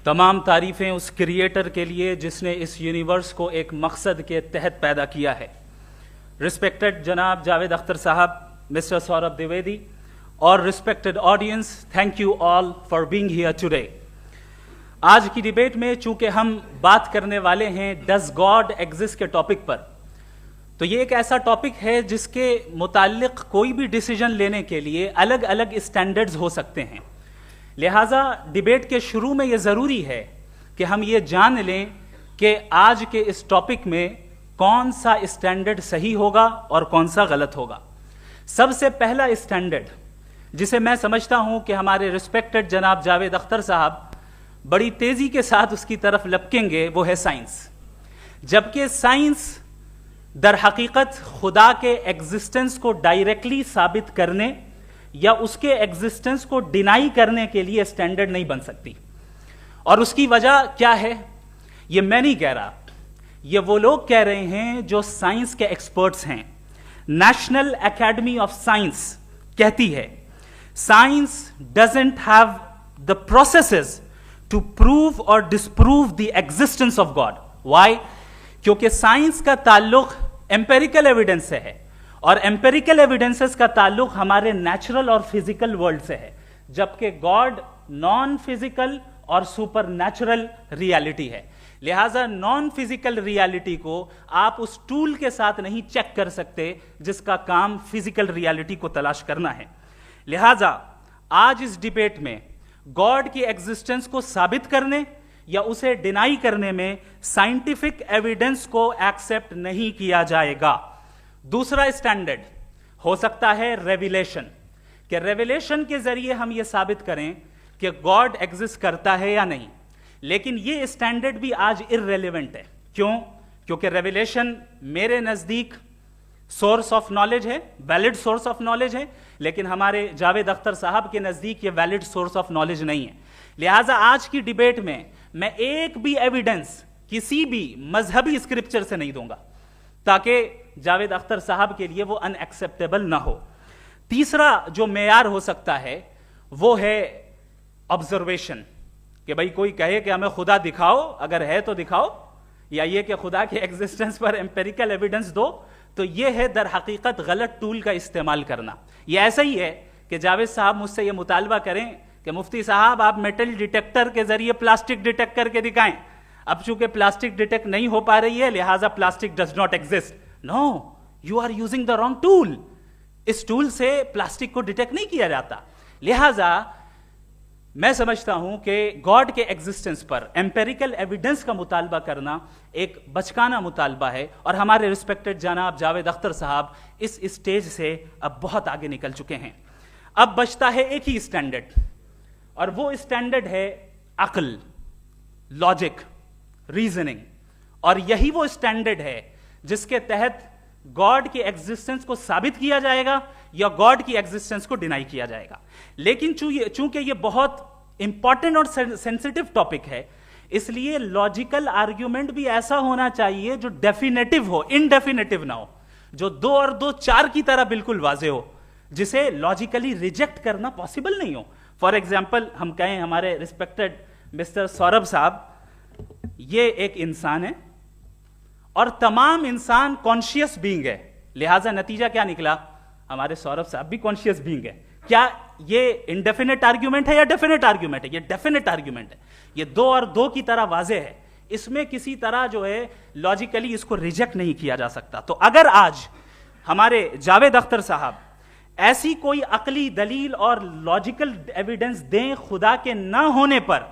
تمام تعریفیں اس کریٹر کے لیے جس نے اس یونیورس کو ایک مقصد کے تحت پیدا کیا ہے. رسپیکٹڈ جناب جاوید اختر صاحب, مسٹر سوربھ دیویدی اور respected audience, thank you all for being here today. آج کی ڈیبیٹ میں چونکہ ہم بات کرنے والے ہیں ڈز گاڈ ایگزسٹ کے ٹاپک پر, تو یہ ایک ایسا ٹاپک ہے جس کے متعلق کوئی بھی ڈیسیجن لینے کے لیے الگ الگ اسٹینڈرڈز ہو سکتے ہیں. لہٰذا ڈیبیٹ کے شروع میں یہ ضروری ہے کہ ہم یہ جان لیں کہ آج کے اس ٹاپک میں کون سا اسٹینڈرڈ صحیح ہوگا اور کون سا غلط ہوگا. سب سے پہلا اسٹینڈرڈ جسے میں سمجھتا ہوں کہ ہمارے رسپیکٹڈ جناب جاوید اختر صاحب بڑی تیزی کے ساتھ اس کی طرف لپکیں گے, وہ ہے سائنس. جبکہ سائنس در حقیقت خدا کے ایگزسٹنس کو ڈائریکٹلی ثابت کرنے یا اس کے ایگزسٹنس کو ڈینائی کرنے کے لیے اسٹینڈرڈ نہیں بن سکتی. اور اس کی وجہ کیا ہے یہ میں نہیں کہہ رہا, یہ وہ لوگ کہہ رہے ہیں جو سائنس کے ایکسپرٹس ہیں. نیشنل اکیڈمی آف سائنس کہتی ہے science doesn't have the processes to prove اور disprove the existence of God. Why? کیونکہ سائنس کا تعلق ایمپیریکل ایویڈنس سے ہے اور ایمپیریکل ایویڈنسز کا تعلق ہمارے نیچرل اور فزیکل ورلڈ سے ہے, جبکہ گاڈ نان فزیکل اور سپر نیچرل ریالٹی ہے. لہٰذا نان فزیکل ریالٹی کو آپ اس ٹول کے ساتھ نہیں چیک کر سکتے جس کا کام فزیکل ریالٹی کو تلاش کرنا ہے. لہٰذا آج اس ڈیبیٹ میں گاڈ کی ایگزسٹنس کو ثابت کرنے یا اسے ڈینائی کرنے میں سائنٹیفک ایویڈنس کو ایکسپٹ نہیں کیا جائے گا. دوسرا اسٹینڈرڈ ہو سکتا ہے ریویلیشن, کہ ریویلیشن کے ذریعے ہم یہ ثابت کریں کہ گاڈ ایگزسٹ کرتا ہے یا نہیں. لیکن یہ اسٹینڈرڈ بھی آج ارریلیونٹ ہے. کیوں؟ کیونکہ ریویلیشن میرے نزدیک سورس آف نالج ہے, ویلڈ سورس آف نالج ہے, لیکن ہمارے جاوید اختر صاحب کے نزدیک یہ ویلڈ سورس آف نالج نہیں ہے. لہٰذا آج کی ڈیبیٹ میں ایک بھی ایویڈنس کسی بھی مذہبی اسکرپچر سے نہیں دوں گا تاکہ جاوید اختر صاحب کے لیے وہ ان ایکسیپٹیبل نہ ہو. تیسرا جو معیار ہو سکتا ہے وہ ہے آبزرویشن, کہ بھائی کوئی کہے کہ ہمیں خدا دکھاؤ, اگر ہے تو دکھاؤ, یا یہ کہ خدا کے ایگزسٹنس پر ایمپیریکل ایویڈنس دو. تو یہ ہے در حقیقت غلط ٹول کا استعمال کرنا. یہ ایسا ہی ہے کہ جاوید صاحب مجھ سے یہ مطالبہ کریں کہ مفتی صاحب آپ میٹل ڈیٹیکٹر کے ذریعے پلاسٹک ڈیٹیکٹ کر کے دکھائیں. اب چونکہ پلاسٹک ڈیٹیکٹ نہیں ہو پا رہی ہے لہٰذا plastic does not exist. No, you are using the wrong tool. اس ٹول سے پلاسٹک کو ڈیٹیکٹ نہیں کیا جاتا. لہٰذا میں سمجھتا ہوں کہ گاڈ کے ایگزسٹنس پر ایمپیریکل ایویڈنس کا مطالبہ کرنا ایک بچکانہ مطالبہ ہے, اور ہمارے رسپیکٹڈ جناب جاوید اختر صاحب اس اسٹیج سے اب بہت آگے نکل چکے ہیں. اب بچتا ہے ایک ہی اسٹینڈرڈ, اور وہ اسٹینڈرڈ ہے عقل, لاجک, ریزننگ. اور یہی وہ اسٹینڈرڈ ہے جس کے تحت گاڈ کی ایگزسٹنس کو ثابت کیا جائے گا یا گاڈ کی ایگزسٹنس کو ڈینائی کیا جائے گا. لیکن چونکہ یہ بہت امپورٹنٹ اور سینسٹیو ٹاپک ہے, اس لیے لاجیکل آرگیومنٹ بھی ایسا ہونا چاہیے جو ڈیفینیٹو ہو, انڈیفینیٹو نہ ہو, جو 2 اور 2 4 کی طرح بالکل واضح ہو, جسے لاجیکلی ریجیکٹ کرنا پاسبل نہیں ہو. فار ایگزامپل ہم کہیں ہمارے رسپیکٹڈ مسٹر سوربھ صاحب یہ ایک انسان ہے اور تمام انسان کانشیس بینگ ہے, لہٰذا نتیجہ کیا نکلا؟ ہمارے سوربھ صاحب بھی کانشیس بینگ ہے. کیا یہ انڈیفینٹ آرگیومنٹ ہے یا ڈیفینٹ آرگیومنٹ ہے؟ یہ ڈیفینٹ آرگیومنٹ ہے. یہ 2 اور 2 کی طرح واضح ہے, اس میں کسی طرح جو ہے لاجیکلی اس کو ریجیکٹ نہیں کیا جا سکتا. تو اگر آج ہمارے جاوید اختر صاحب ایسی کوئی عقلی دلیل اور لاجیکل ایویڈنس دیں خدا کے نہ ہونے پر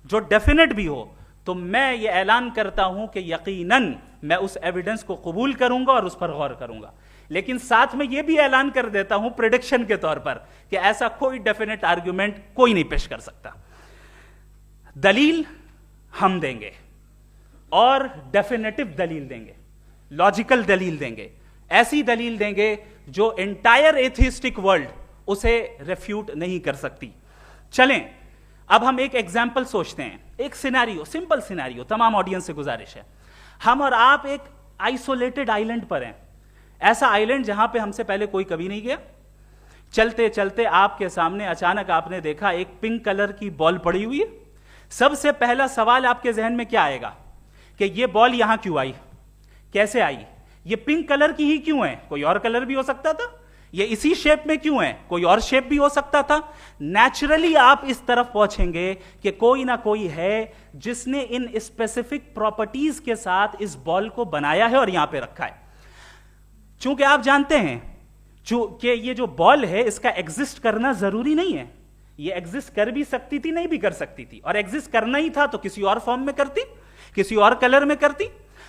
جو ڈیفینٹ بھی ہو, تو میں یہ اعلان کرتا ہوں کہ یقیناً میں اس ایویڈنس کو قبول کروں گا اور اس پر غور کروں گا. لیکن ساتھ میں یہ بھی اعلان کر دیتا ہوں پریڈکشن کے طور پر کہ ایسا کوئی ڈیفینٹ آرگیومنٹ کوئی نہیں پیش کر سکتا. دلیل ہم دیں گے اور ڈیفینیٹو دلیل دیں گے, لاجیکل دلیل دیں گے, ایسی دلیل دیں گے جو انٹائر ایتھیسٹک ورلڈ اسے ریفیوٹ نہیں کر سکتی. چلیں اب ہم ایک ایگزامپل سوچتے ہیں, ایک سیناریو, سمپل سیناریو. تمام آڈینس سے گزارش ہے, ہم اور آپ ایک آئسولیٹڈ آئیلینڈ پر ہیں, ایسا آئیلینڈ جہاں پہ ہم سے پہلے کوئی کبھی نہیں گیا. چلتے چلتے آپ کے سامنے اچانک آپ نے دیکھا ایک پنک کلر کی بال پڑی ہوئی ہے, سب سے پہلا سوال آپ کے ذہن میں کیا آئے گا کہ یہ بال یہاں کیوں آئی, کیسے آئی, یہ پنک کلر کی ہی کیوں ہے, کوئی اور کلر بھی ہو سکتا تھا, یہ اسی شیپ میں کیوں ہے, کوئی اور شیپ بھی ہو سکتا تھا. نیچرلی آپ اس طرف پہنچیں گے کہ کوئی نہ کوئی ہے جس نے ان اسپیسیفک پراپرٹیز کے ساتھ اس بال کو بنایا ہے اور یہاں پہ رکھا ہے. چونکہ آپ جانتے ہیں کہ یہ جو بال ہے اس کا ایگزسٹ کرنا ضروری نہیں ہے, یہ ایگزسٹ کر بھی سکتی تھی, نہیں بھی کر سکتی تھی, اور ایگزسٹ کرنا ہی تھا تو کسی اور فارم میں کرتی, کسی اور کلر میں کرتی.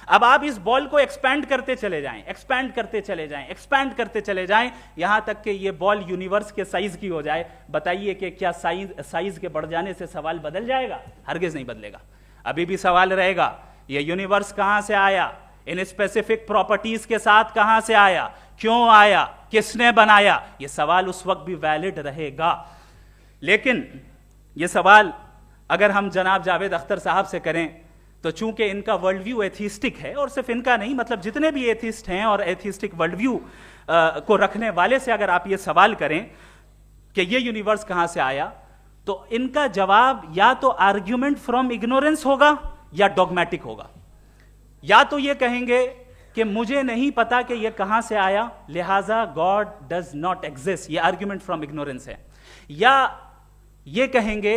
اب آپ اس بال کو ایکسپینڈ کرتے چلے جائیں, ایکسپینڈ کرتے چلے جائیں, ایکسپینڈ کرتے چلے جائیں, یہاں تک کہ یہ بال یونیورس کے سائز کی ہو جائے. بتائیے کہ کیا سائز کے بڑھ جانے سے سوال بدل جائے گا؟ ہرگز نہیں بدلے گا. ابھی بھی سوال رہے گا یہ یونیورس کہاں سے آیا, ان اسپیسیفک پراپرٹیز کے ساتھ کہاں سے آیا, کیوں آیا, کس نے بنایا. یہ سوال اس وقت بھی ویلڈ رہے گا. لیکن یہ سوال اگر ہم جناب جاوید اختر صاحب سے کریں تو چونکہ ان کا ورلڈ ویو ایتھیسٹک ہے, اور صرف ان کا نہیں, مطلب جتنے بھی ایتھیسٹ ہیں اور ایتھیسٹک ورلڈ ویو کو رکھنے والے سے اگر آپ یہ سوال کریں کہ یہ یونیورس کہاں سے آیا, تو ان کا جواب یا تو آرگیومنٹ فرام اگنورینس ہوگا یا ڈوگمیٹک ہوگا. یا تو یہ کہیں گے کہ مجھے نہیں پتا کہ یہ کہاں سے آیا, لہذا گاڈ ڈز ناٹ ایگزسٹ, یہ آرگیومنٹ فرام اگنورینس ہے. یا یہ کہیں گے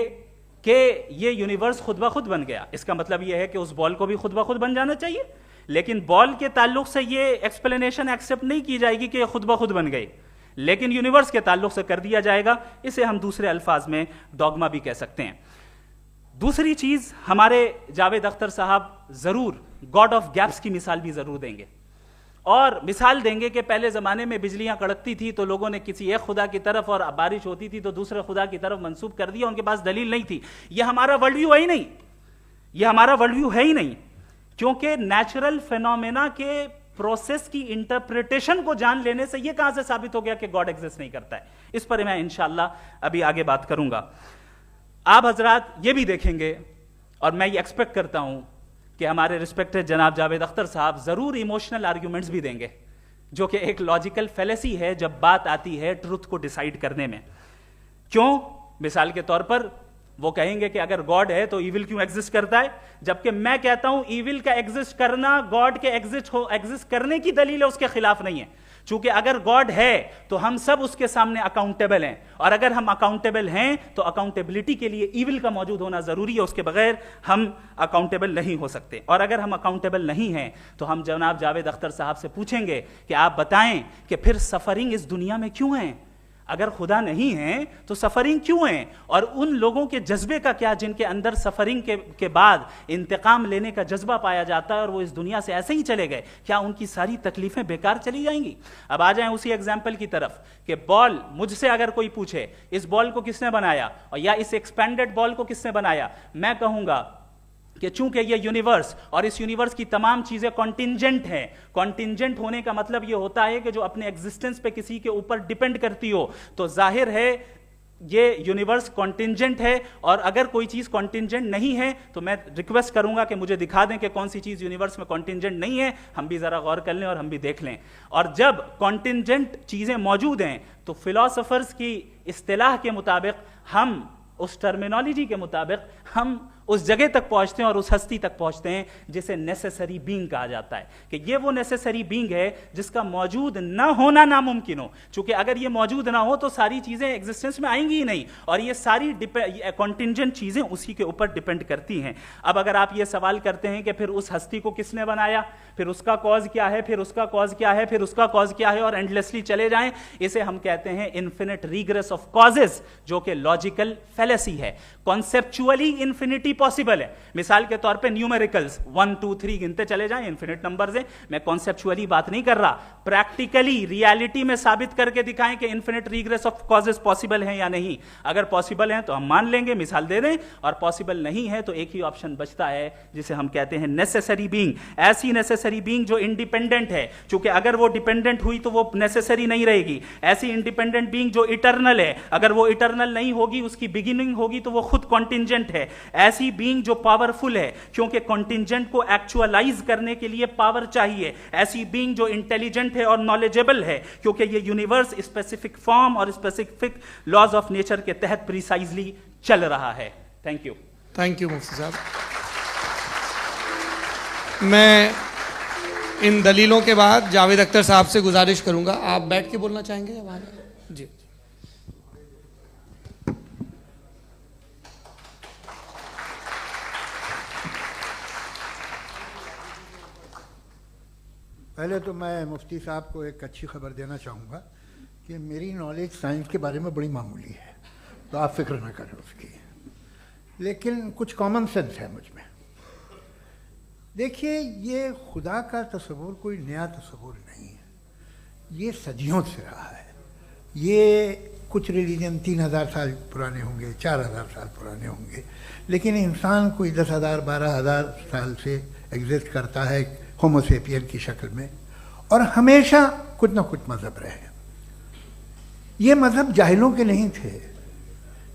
کہ یہ یونیورس خود بخود بن گیا, اس کا مطلب یہ ہے کہ اس بال کو بھی خود بخود بن جانا چاہیے, لیکن بال کے تعلق سے یہ ایکسپلینیشن ایکسیپٹ نہیں کی جائے گی کہ یہ خود بخود بن گئی, لیکن یونیورس کے تعلق سے کر دیا جائے گا. اسے ہم دوسرے الفاظ میں ڈوگما بھی کہہ سکتے ہیں. دوسری چیز, ہمارے جاوید اختر صاحب ضرور گاڈ آف گیپس کی مثال بھی ضرور دیں گے, اور مثال دیں گے کہ پہلے زمانے میں بجلیاں کڑکتی تھی تو لوگوں نے کسی ایک خدا کی طرف, اور بارش ہوتی تھی تو دوسرے خدا کی طرف منسوب کر دیا, ان کے پاس دلیل نہیں تھی. یہ ہمارا ورلڈ ویو ہے ہی نہیں, یہ ہمارا ورلڈ ویو ہے ہی نہیں, کیونکہ نیچرل فینومینا کے پروسیس کی انٹرپریٹیشن کو جان لینے سے یہ کہاں سے ثابت ہو گیا کہ گاڈ ایگزسٹ نہیں کرتا ہے. اس پر میں انشاءاللہ ابھی آگے بات کروں گا. آپ حضرات یہ بھی دیکھیں گے, اور میں یہ ایکسپیکٹ کرتا ہوں کہ ہمارے رسپیکٹڈ جناب جاوید اختر صاحب ضرور ایموشنل آرگیومنٹس بھی دیں گے, جو کہ ایک لاجیکل فیلیسی ہے جب بات آتی ہے ٹروتھ کو ڈیسائیڈ کرنے میں. کیوں؟ مثال کے طور پر وہ کہیں گے کہ اگر گاڈ ہے تو ایول کیوں ایگزسٹ کرتا ہے, جبکہ میں کہتا ہوں ایول کا ایگزسٹ کرنا گاڈ کے ایگزسٹ کرنے کی دلیل ہے, اس کے خلاف نہیں ہے. چونکہ اگر گاڈ ہے تو ہم سب اس کے سامنے اکاؤنٹیبل ہیں, اور اگر ہم اکاؤنٹیبل ہیں تو اکاؤنٹیبلٹی کے لیے ایول کا موجود ہونا ضروری ہے, اس کے بغیر ہم اکاؤنٹیبل نہیں ہو سکتے. اور اگر ہم اکاؤنٹیبل نہیں ہیں تو ہم جناب جاوید اختر صاحب سے پوچھیں گے کہ آپ بتائیں کہ پھر سفرنگ اس دنیا میں کیوں ہے؟ اگر خدا نہیں ہے تو سفرنگ کیوں ہے؟ اور ان لوگوں کے جذبے کا کیا جن کے اندر سفرنگ کے بعد انتقام لینے کا جذبہ پایا جاتا ہے اور وہ اس دنیا سے ایسے ہی چلے گئے, کیا ان کی ساری تکلیفیں بیکار چلی جائیں گی؟ اب آ جائیں اسی ایگزامپل کی طرف کہ بال, مجھ سے اگر کوئی پوچھے اس بال کو کس نے بنایا اور یا اس ایکسپینڈڈ بال کو کس نے بنایا, میں کہوں گا کہ چونکہ یہ یونیورس اور اس یونیورس کی تمام چیزیں کانٹینجنٹ ہیں. کانٹینجنٹ ہونے کا مطلب یہ ہوتا ہے کہ جو اپنے ایگزسٹنس پہ کسی کے اوپر ڈیپینڈ کرتی ہو, تو ظاہر ہے یہ یونیورس کانٹینجنٹ ہے. اور اگر کوئی چیز کانٹینجنٹ نہیں ہے تو میں ریکویسٹ کروں گا کہ مجھے دکھا دیں کہ کون سی چیز یونیورس میں کانٹینجنٹ نہیں ہے, ہم بھی ذرا غور کر لیں اور ہم بھی دیکھ لیں. اور جب کانٹینجنٹ چیزیں موجود ہیں تو فلاسفرز کی اصطلاح کے مطابق, ہم اس ٹرمینالوجی کے مطابق ہم اس جگہ تک پہنچتے ہیں اور اس ہستی تک پہنچتے ہیں جسے نیسیسری بینگ کہا جاتا ہے, کہ یہ وہ نیسیسری بینگ ہے جس کا موجود نہ ہونا ناممکن ہو. چونکہ اگر یہ موجود نہ ہو تو ساری چیزیں ایگزسٹنس میں آئیں گی ہی نہیں, اور یہ ساری کانٹینجنٹ چیزیں اسی کے اوپر ڈیپینڈ کرتی ہیں. اب اگر آپ یہ سوال کرتے ہیں کہ پھر اس ہستی کو کس نے بنایا, پھر اس کا کاز کیا ہے, پھر اس کا کاز کیا ہے, پھر اس کا کاز کیا ہے, اور اینڈلیسلی چلے جائیں, اسے ہم کہتے ہیں انفینٹ ریگریس آف کازز, جو کہ لاجیکل فیلیسی ہے. کانسیپچولی انفینٹی پاسبل ہے. مثال کے طور پہ نیومیریکلز 1 2 3 گنتے چلے جائیں, انفینٹ نمبرز ہیں. میں کانسیپچولی بات نہیں کر رہا, پریکٹیکلی ریالٹی میں ثابت کر کے دکھائیں کہ infinite regress of causes possible ہیں یا نہیں. اگر پاسبل ہیں تو ہم مان لیں گے, مثال دے دیں, اور پاسبل نہیں ہے تو ایک ہی آپشن بچتا ہے جسے ہم کہتے ہیں نیسیسری بینگ. ایسی نیسیسری بینگ جو انڈیپینڈنٹ ہے, چونکہ اگر وہ ڈیپینڈنٹ ہوئی تو وہ نیسیسری نہیں رہے گی. ایسی انڈیپینڈنٹ بینگ جو اٹرنل ہے, اگر وہ اٹرنل نہیں ہوگی, اس کی بگننگ ہوگی تو وہ خود کانٹینجنٹ ہے. ایسی بینگ جو پاورفل ہے, کیونکہ کانٹینجنٹ کو ایکچوالائز کرنے کے لیے پاور چاہیے. ایسی بینگ جو انٹیلیجنٹ ہے اور نالجیبل ہے, کیونکہ یہ یونیورس اسپیسیفک فارم اور اسپیسیفک لاز آف نیچر کے تحت پریسائزلی چل رہا ہے. Thank you. تھینک یو مفتی صاحب. میں ان دلیلوں کے بعد جاوید اختر صاحب سے گزارش کروں گا, آپ بیٹھ کے بولنا چاہیں گے یا وہاں؟ جی. پہلے تو میں مفتی صاحب کو ایک اچھی خبر دینا چاہوں گا کہ میری نالج سائنس کے بارے میں بڑی معمولی ہے, تو آپ فکر نہ کریں اس کی, لیکن کچھ کامن سینس ہے مجھ میں. دیکھیے, یہ خدا کا تصور کوئی نیا تصور نہیں ہے, یہ صدیوں سے رہا ہے. یہ کچھ ریلیجن 3000 سال پرانے ہوں گے, 4000 سال پرانے ہوں گے, لیکن انسان کوئی 10,000 12,000 سال سے ایگزسٹ کرتا ہے ہومو سیپین کی شکل میں, اور ہمیشہ کچھ نہ کچھ مذہب رہے. یہ مذہب جاہلوں کے نہیں تھے,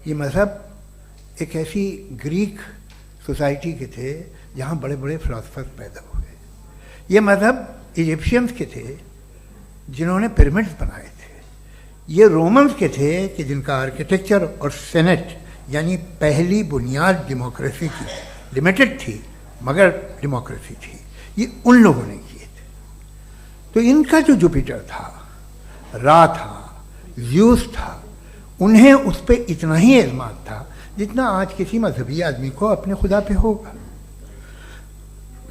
یہ مذہب ایک ایسی گریک سوسائٹی کے تھے جہاں بڑے بڑے فلاسفرز پیدا ہوئے. یہ مذہب ایجپشینز کے تھے جنہوں نے پیرامڈز بنائے تھے. یہ رومنز کے تھے کہ جن کا آرکیٹیکچر اور سینٹ یعنی پہلی بنیاد ڈیموکریسی کی لمیٹڈ تھی مگر ڈیموکریسی تھی, یہ ان لوگوں نے کیے تھے. تو ان کا جو جوپیٹر تھا, را تھا, زیوس تھا, انہیں اس پہ اتنا ہی اعتماد تھا جتنا آج کسی مذہبی آدمی کو اپنے خدا پہ ہوگا.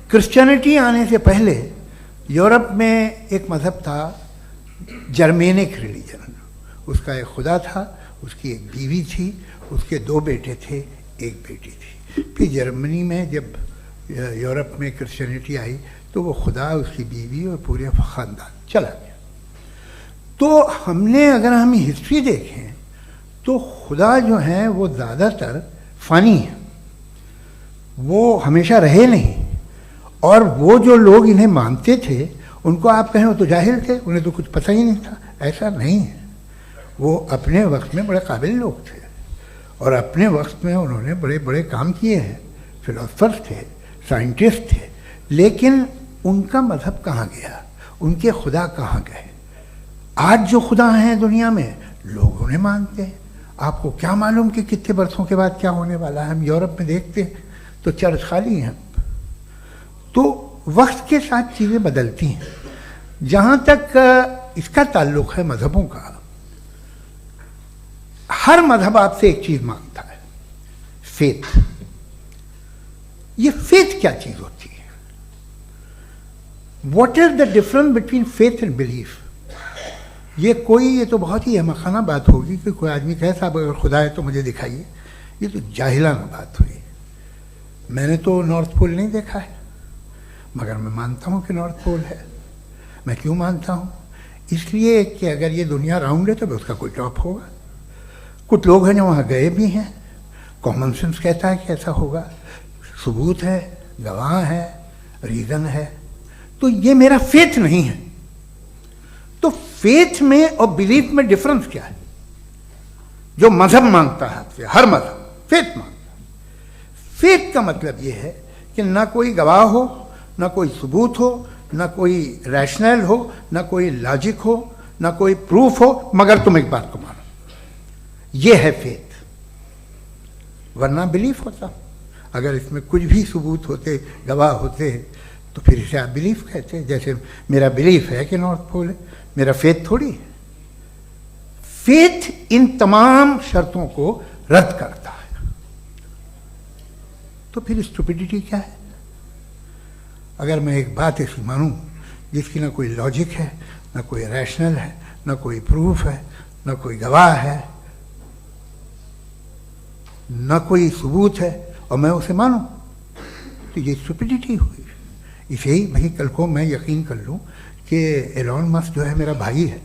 کرسچینٹی آنے سے پہلے یورپ میں ایک مذہب تھا جرمینک ریلیجن. اس کا ایک خدا تھا, اس کی ایک بیوی تھی, اس کے 2 بیٹے تھے, ایک بیٹی تھی. پھر جرمنی میں جب یورپ میں کرسچینٹی آئی تو وہ خدا, اس کی بیوی اور پورے خاندان چلا گیا. تو اگر ہم ہسٹری دیکھیں تو خدا جو ہیں وہ زیادہ تر فانی ہیں, وہ ہمیشہ رہے نہیں. اور وہ جو لوگ انہیں مانتے تھے ان کو آپ کہیں وہ تو جاہل تھے, انہیں تو کچھ پتہ ہی نہیں تھا. ایسا نہیں ہے, وہ اپنے وقت میں بڑے قابل لوگ تھے اور اپنے وقت میں انہوں نے بڑے بڑے کام کیے ہیں. فلاسفرز تھے, سائنٹسٹ تھے, لیکن ان کا مذہب کہاں گیا, ان کے خدا کہاں گئے؟ آج جو خدا ہیں دنیا میں لوگ انہیں مانتے ہیں. آپ کو کیا معلوم کہ کتنے برسوں کے بعد کیا ہونے والا ہے؟ ہم یورپ میں دیکھتے ہیں تو چرچ خالی ہیں. تو وقت کے ساتھ چیزیں بدلتی ہیں. جہاں تک اس کا تعلق ہے مذہبوں کا, ہر مذہب آپ سے ایک چیز مانگتا ہے, فیتھ. یہ فیتھ کیا چیز ہوتی ہے؟ What is the difference between faith and belief? یہ تو بہت ہی احمقانہ بات ہوگی کہ کوئی آدمی کہے صاحب اگر خدا ہے تو مجھے دکھائیے. یہ تو جاہلانہ بات ہوئی. میں نے تو نارتھ پول نہیں دیکھا ہے مگر میں مانتا ہوں کہ نارتھ پول ہے. میں کیوں مانتا ہوں؟ اس لیے کہ اگر یہ دنیا راؤنڈ ہے تو اس کا کوئی ٹاپ ہوگا. کچھ لوگ ہیں جو وہاں گئے بھی ہیں, کامن سینس کہتا ہے کہ ایسا ہوگا, ثبوت ہے, گواہ ہے, ریزن ہے. تو یہ میرا فیتھ نہیں ہے. تو فیتھ میں اور بلیف میں ڈفرنس کیا ہے؟ جو مذہب مانگتا ہے, ہر مذہب فیتھ مانگتا ہے. فیتھ کا مطلب یہ ہے کہ نہ کوئی گواہ ہو, نہ کوئی ثبوت ہو, نہ کوئی ریشنل ہو, نہ کوئی لاجک ہو, نہ کوئی پروف ہو, مگر تم ایک بات کو مانو. یہ ہے فیتھ. ورنہ بلیف ہوتا. اگر اس میں کچھ بھی ثبوت ہوتے, گواہ ہوتے, تو پھر اسے آپ بلیف کہتے. جیسے میرا بلیف ہے کہ نارتھ پول ہے, میرا فیتھ تھوڑی ہے. فیتھ ان تمام شرطوں کو رد کرتا ہے. تو پھر اسٹوپیڈیٹی کیا ہے؟ اگر میں ایک بات ایسی مانوں جس کی نہ کوئی لاجک ہے, نہ کوئی ریشنل ہے, نہ کوئی پروف ہے, نہ کوئی گواہ ہے, نہ کوئی ثبوت ہے, اور میں اسے مانوں, تو یہ اسٹوپیڈیٹی ہوئی. اسے ہی بھائی کل کو میں یقین کر لوں کہ ایلون مسک جو ہے میرا بھائی ہے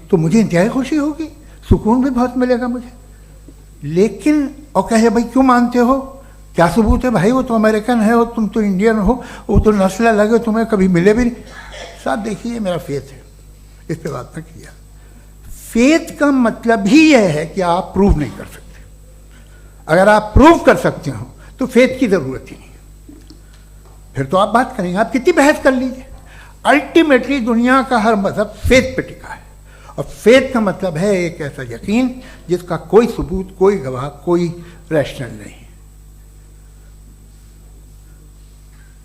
تو مجھے انتہائی خوشی ہوگی, سکون بھی بہت ملے گا مجھے. لیکن اور کہے بھائی کیوں مانتے ہو, کیا ثبوت ہے بھائی, وہ تو امریکن ہے اور تم تو انڈین ہو, وہ تو نسل الگ ہے, تمہیں کبھی ملے بھی نہیں. صاحب دیکھیے میرا فیتھ ہے, اس پہ بات نہ کیا. فیتھ کا مطلب ہی یہ ہے کہ آپ پروو نہیں کر سکتے. اگر آپ پروو کر سکتے ہو تو فیتھ کی ضرورت ہی نہیں, پھر تو آپ بات کریں گے, آپ کتنی بحث کر لیجیے. الٹیمیٹلی دنیا کا ہر مذہب فیتھ پہ ٹکا ہے, اور فیتھ کا مطلب ہے ایک ایسا یقین جس کا کوئی ثبوت, کوئی گواہ, کوئی ریشنل نہیں.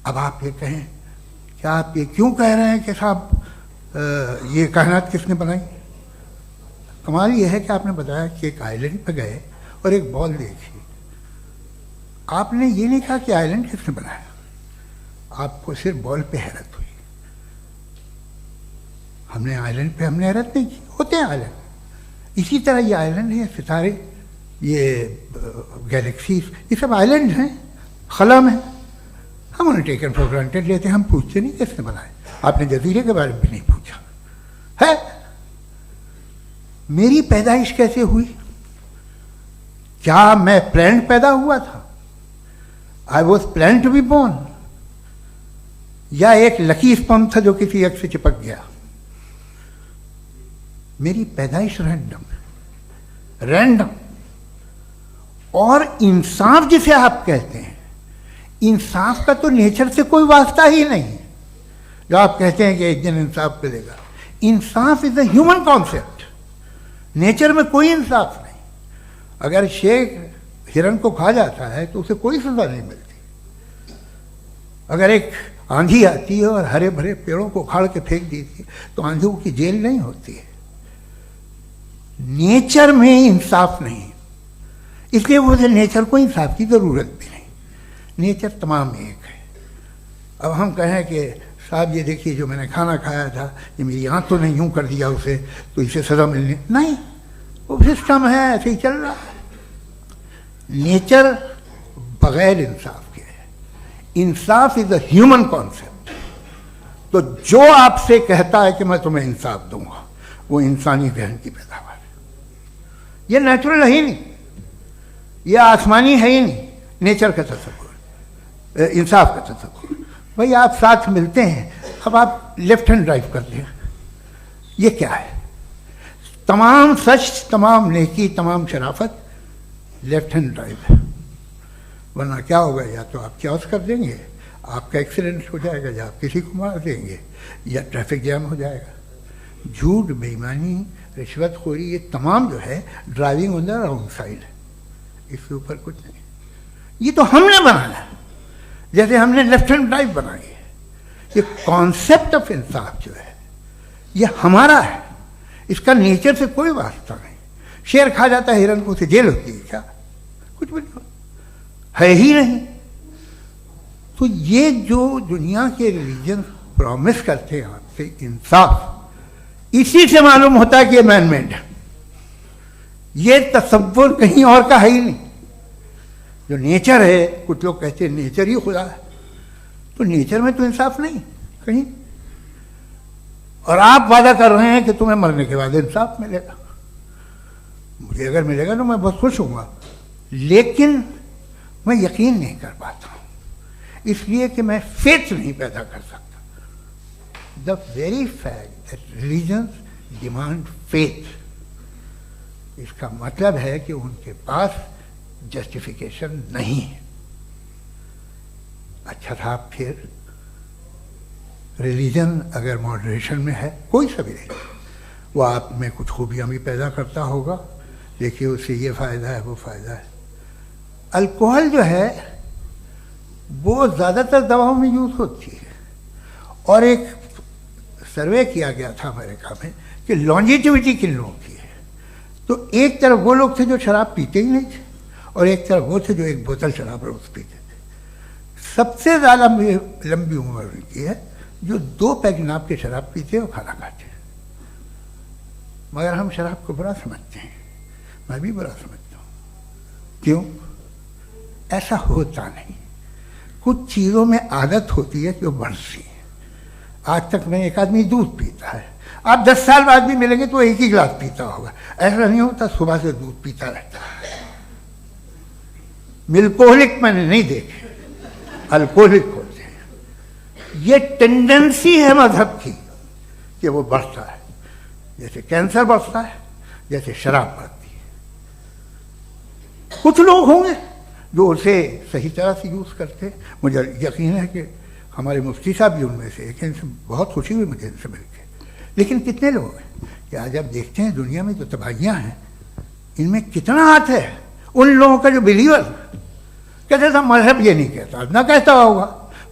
اب آپ یہ کہیں کہ آپ یہ کیوں کہہ رہے ہیں کہ صاحب یہ کائنات کس نے بنائی؟ کمال یہ ہے کہ آپ نے بتایا کہ ایک آئلینڈ پہ گئے اور ایک بال دیکھی. آپ نے یہ نہیں کہا کہ آئلینڈ کس نے بنایا، آپ کو صرف بال پہ حیرت ہوئی. ہم نے آئلینڈ پہ ہم نے حیرت نہیں کی، ہوتے ہیں آئلینڈ. اسی طرح یہ آئلینڈ ہے، ستارے، یہ گیلیکسیز، یہ سب آئلینڈ ہیں، خلا میں. ہم انہیں ٹیکن فار گرانٹیڈ لیتے ہیں، ہم پوچھتے نہیں کس نے بنائے. آپ نے جزیرے کے بارے میں بھی نہیں پوچھا. ہے میری پیدائش کیسے ہوئی؟ کیا میں پلانڈ پیدا ہوا تھا؟ I was planned to be born, یا ایک لکی اسپم تھا جو کسی ایگ سے چپک گیا؟ میری پیدائش رینڈم. اور انصاف جسے آپ کہتے ہیں، انصاف کا تو نیچر سے کوئی واسطہ ہی نہیں. جو آپ کہتے ہیں کہ ایک دن انصاف ملے گا، انصاف از اے ہیومن کانسیپٹ. نیچر میں کوئی انصاف نہیں. اگر شیر ہرن کو کھا جاتا ہے تو اسے کوئی سزا نہیں ملتی. اگر ایک آندھی آتی ہے اور ہرے بھرے پیڑوں کو اکھاڑ کے پھینک دیتی ہے تو آندھیوں کی جیل نہیں ہوتی ہے. نیچر میں انصاف نہیں، اس لیے وہ نیچر کو انصاف کی ضرورت بھی نہیں. نیچر تمام ایک ہے. اب ہم کہیں کہ صاحب یہ دیکھیے جو میں نے کھانا کھایا تھا یہ میری آنکھوں نے یوں کر دیا اسے تو اسے سزا ملنی نہیں. وہ سسٹم ہے، ایسے ہی چل رہا ہے. نیچر بغیر انصاف کے ہے. انصاف از اے ہیومن کانسیپٹ. تو جو آپ سے کہتا ہے کہ میں تمہیں انصاف دوں گا وہ انسانی ذہن کی پیداوار ہے. یہ نیچرل ہے ہی نہیں، یہ آسمانی ہے ہی نہیں. نیچر کا تصور، انصاف کا تصور. بھائی آپ ساتھ ملتے ہیں، اب آپ لیفٹ ہینڈ ڈرائیو کرتے ہیں، یہ کیا ہے؟ تمام سچ، تمام نیکی، تمام شرافت لیفٹ ہینڈ ڈرائیو ہے. ورنہ کیا ہوگا؟ یا تو آپ کیوس کر دیں گے، آپ کا ایکسیڈنٹ ہو جائے گا، یا آپ کسی کو مار دیں گے، یا ٹریفک جام ہو جائے گا. جھوٹ، بے ایمانی، رشوت خوری، یہ تمام جو ہے driving on the wrong side ہے. اس کے اوپر کچھ نہیں. یہ تو ہم نے بنایا ہے، جیسے ہم نے لیفٹ ہینڈ ڈرائیو بنائی ہے. یہ کانسیپٹ آف انصاف جو ہے یہ ہمارا ہے، اس کا نیچر سے کوئی واسطہ نہیں. شیر کھا جاتا ہے ہرن کو، اسے جیل ہوتی ہے کیا؟ کچھ بھی نہیں ہے ہی نہیں. تو یہ جو دنیا کے ریلیجن پرومس کرتے ہیں آپ سے انصاف، اسی سے معلوم ہوتا ہے کہ یہ مین میڈ ہے. یہ تصور کہیں اور کا ہے ہی نہیں. جو نیچر ہے، کچھ لوگ کہتے ہیں نیچر ہی خدا ہے، تو نیچر میں تو انصاف نہیں کہیں. اور آپ وعدہ کر رہے ہیں کہ تمہیں مرنے کے بعد انصاف ملے گا. مجھے اگر ملے گا تو میں بہت خوش ہوں گا، لیکن میں یقین نہیں کر پاتا ہوں، اس لیے کہ میں فیتھ نہیں پیدا کر سکتا. The very fact that religions demand faith, اس کا مطلب ہے کہ ان کے پاس جسٹیفیکیشن نہیں ہے. اچھا تھا پھر ریلیجن اگر ماڈریشن میں ہے، کوئی سا بھی ریلیجن، وہ آپ میں کچھ خوبیاں بھی پیدا کرتا ہوگا. دیکھیے اس سے یہ فائدہ ہے، وہ فائدہ ہے. الکوہل جو ہے وہ زیادہ تر دواؤں میں یوز ہوتی ہے. اور ایک سروے کیا گیا تھا امریکہ میں کہ لانجیٹیوٹی کن لوگوں کی ہے. تو ایک طرف وہ لوگ تھے جو شراب پیتے ہی نہیں تھے، اور ایک طرف وہ تھے جو ایک بوتل شراب روز پیتے تھے. سب سے زیادہ لمبی عمر ان کی ہے جو 2 پیگ ناب کے شراب پیتے اور کھانا کھاتے ہیں. مگر ہم شراب کو برا سمجھتے ہیں، میں بھی برا سمجھتا ہوں. کیوں؟ ایسا ہوتا نہیں. کچھ چیزوں میں عادت ہوتی ہے کہ وہ بڑھتی ہے. آج تک میں ایک آدمی دودھ پیتا ہے، آپ 10 سال بعد بھی ملیں گے تو ایک ہی گلاس پیتا ہوگا. ایسا نہیں ہوتا، صبح سے دودھ پیتا رہتا ہے. ملکوہلک میں نے نہیں دیکھے، الکوہلک ہوتے ہیں. یہ ٹینڈنسی ہے مذہب کی کہ وہ بڑھتا ہے، جیسے کینسر بڑھتا ہے، جیسے شراب بڑھتی ہے. کچھ لوگ ہوں گے جو اسے صحیح طرح سے یوز کرتے. مجھے یقین ہے کہ ہمارے مفتی صاحب بھی ان میں سے ایک ہیں. ان سے بہت خوشی ہوئی مجھے ان سے مل کے. لیکن کتنے لوگ ہیں کہ آج آپ دیکھتے ہیں دنیا میں جو تباہیاں ہیں ان میں کتنا ہاتھ ہے ان لوگوں کا جو بلیور. کہتے تھا مذہب یہ نہیں کہتا، نہ کہتا ہوگا.